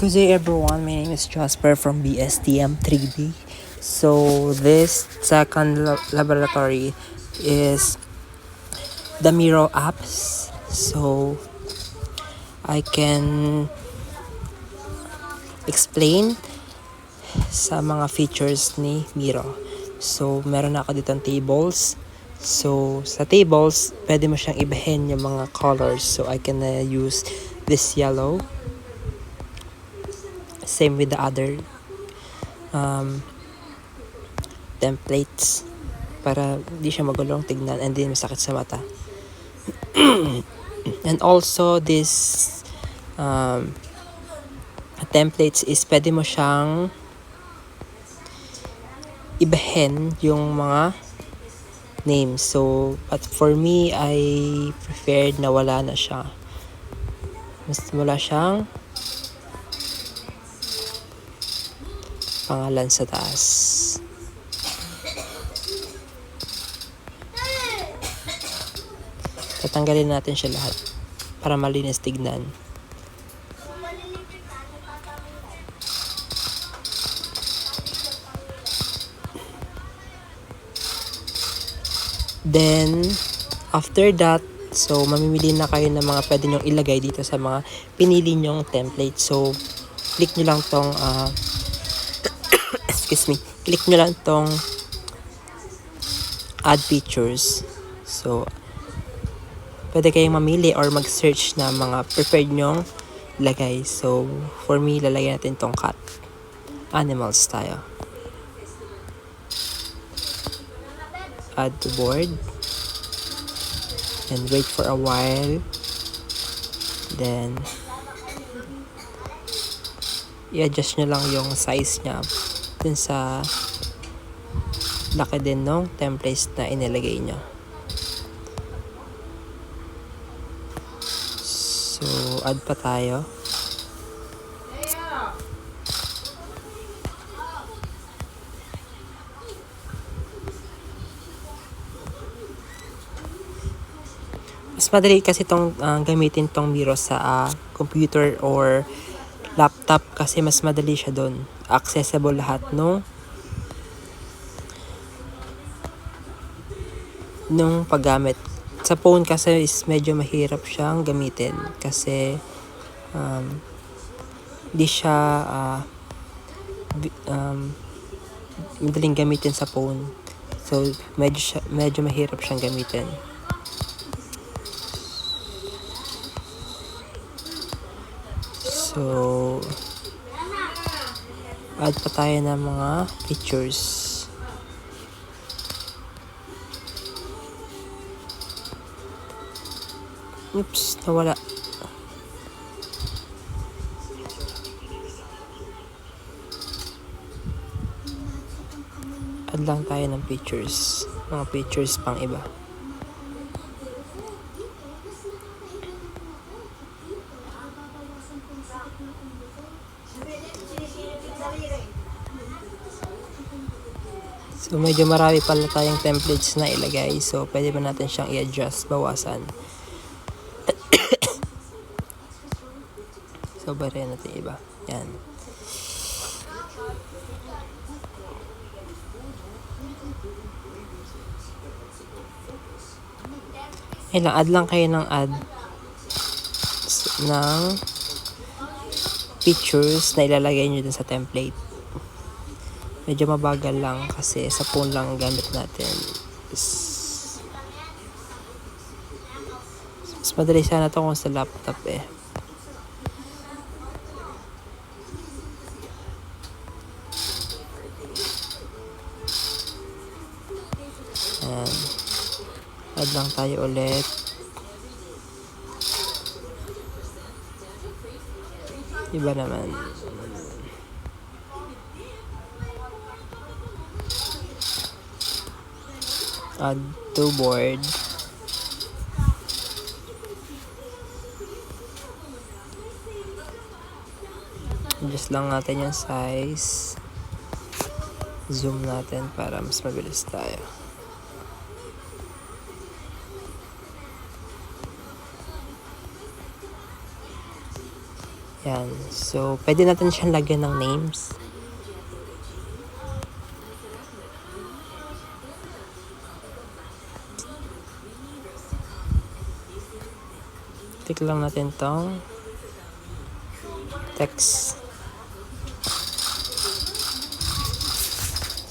Good day everyone, my name is Jasper from BSTM 3B. So this second laboratory is the Miro apps. So I can explain sa mga features ni Miro. So meron na ako ditong tables. So sa tables, pwede mo siyang ibahin yung mga colors. So I can use this yellow. Same with the other templates para hindi siya magulong tignan and hindi masakit sa mata. And also this templates is pwede mo siyang ibahin yung mga names. So but for me, I preferred na wala na siya. Mas wala siyang pangalan sa taas. Tatanggalin natin siya lahat para malinis tignan. Then after that, so mamimili na kayo ng mga pwede nyong ilagay dito sa mga pinili nyong template. So click nyo lang tong click nyo lang tong add features. So pwede kayong mamili or mag-search na mga preferred nyong lagay. So for me, lalagyan natin tong cat. Animals tayo. Add to board. And wait for a while. Then i-adjust nyo lang yung size nya dun sa laki din ng templates na inilagay nyo. So add pa tayo. Mas madali kasi tong gamitin tong Miro sa computer or laptop kasi mas madali siya doon. Accessible lahat nung paggamit. Sa phone kasi is medyo mahirap siyang gamitin kasi di siya madaling gamitin sa phone. So medyo mahirap siyang gamitin. So add pa tayo ng mga pictures. Oops, nawala. Add lang tayo ng pictures. Mga pictures pang iba. So medyo marami pala tayong templates na ilagay. So pwede ba natin siyang i-adjust, bawasan. So bari natin iba. Yan. Add lang kayo ng ng pictures na ilalagay nyo dun sa template. Medyo mabagal lang kasi sa phone lang gamit natin. Mas madali sana ito kung sa laptop eh. Add lang tayo ulit. Iba naman. Add to board. Adjust lang natin yung size. Zoom natin para mas mabilis tayo. Yan. So, pwede natin siyang lagyan ng names. Click lang natin tong text.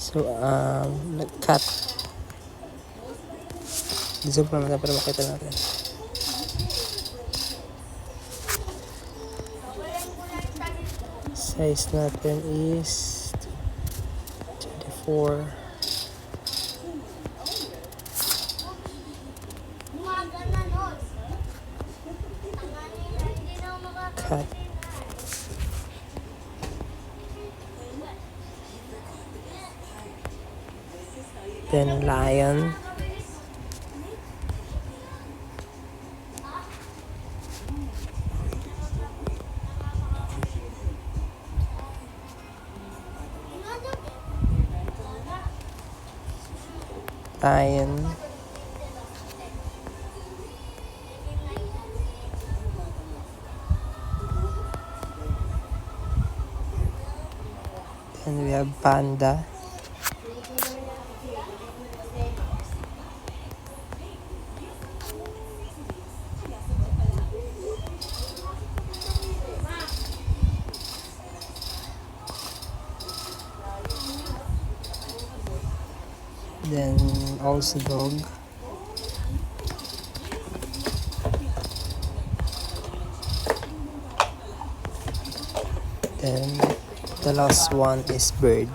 So, cut. Zoom pa natin para makita natin. Size natin is 24. Cut. Then lion. Lion. And we have panda. Then also dog. Then the last one is bird.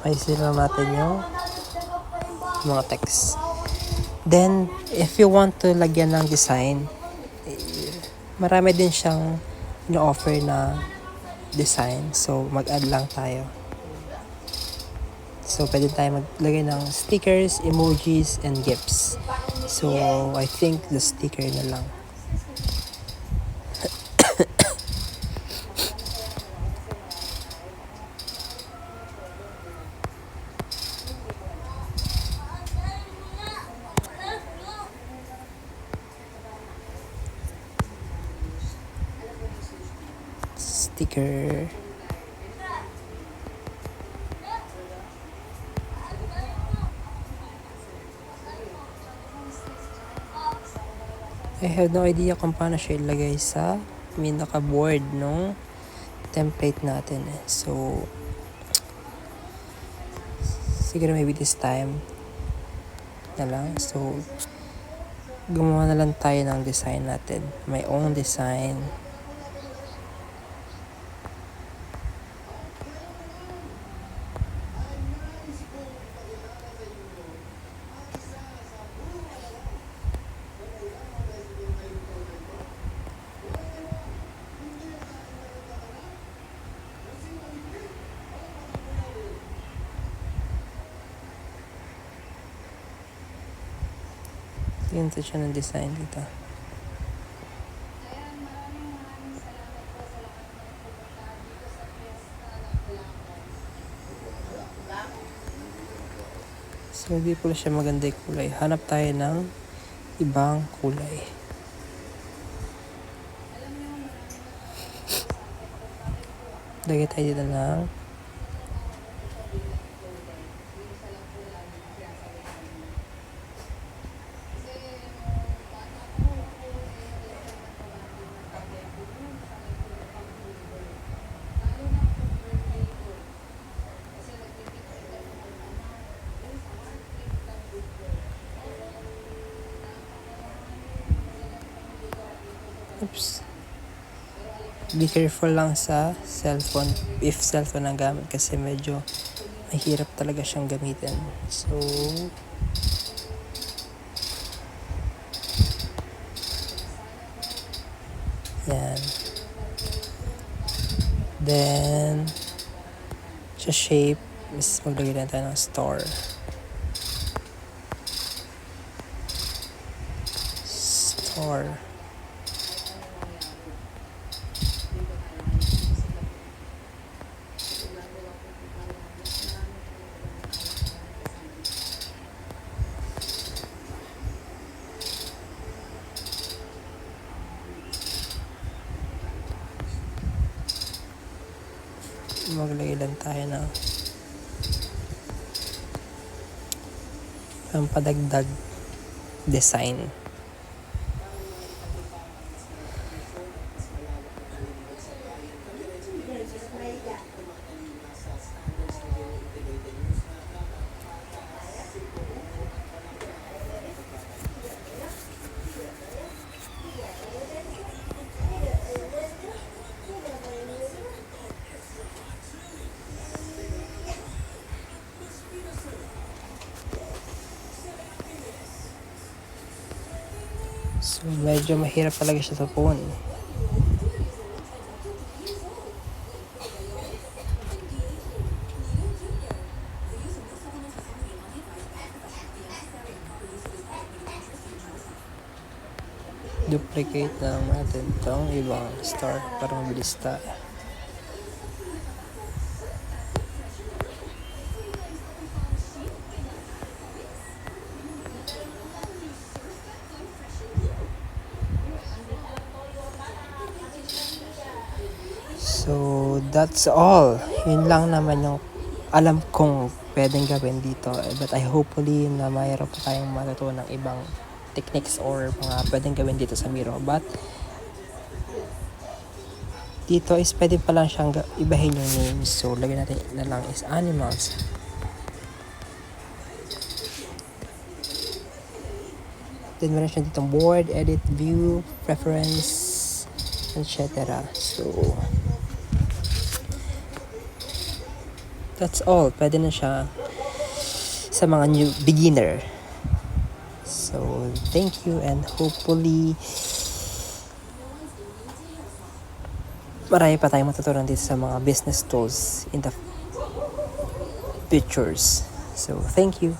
Ayusin lang natin yung mga text. Then, if you want to lagyan ng design, marami din siyang ino-offer na design. So, mag-add lang tayo. So, pwede tayo maglagay ng stickers, emojis, and GIFs. So, I think the sticker na lang. Sticker. I have no idea kung paano siya ilagay sa pinaka-board nung template natin. So, siguro maybe this time na lang. So, gumawa na lang tayo ng design natin. My own design. Ganito siya ng design dito. So, hindi po siya maganda yung kulay. Hanap tayo ng ibang kulay. Lagay tayo dito ng oops. Be careful lang sa cellphone. If cellphone ang gamit kasi medyo mahirap talaga siyang gamitin. So, yan. Then, sa shape, is maglagay lang tayo ng star. Star. Maglagay lang tayo ng padagdag design. So, medyo mahirap talaga siya sa phone. Duplicate na natin itong ibang star para mabilis tayo. So, that's all. Yun lang naman yung alam kong pwedeng gawin dito. But I hopefully na mayroon pa tayong matutunan ng ibang techniques or mga pwedeng gawin dito sa Miro. But, dito is pwede pa lang siyang ibahin yung names. So, lagyan natin na lang is animals. Then, meron siya ditong board, edit, view, preference, etc. So, that's all. Pwede na siya sa mga new beginner. So, thank you and hopefully marami pa tayong matutunan dito sa mga business tools in the futures. So, thank you.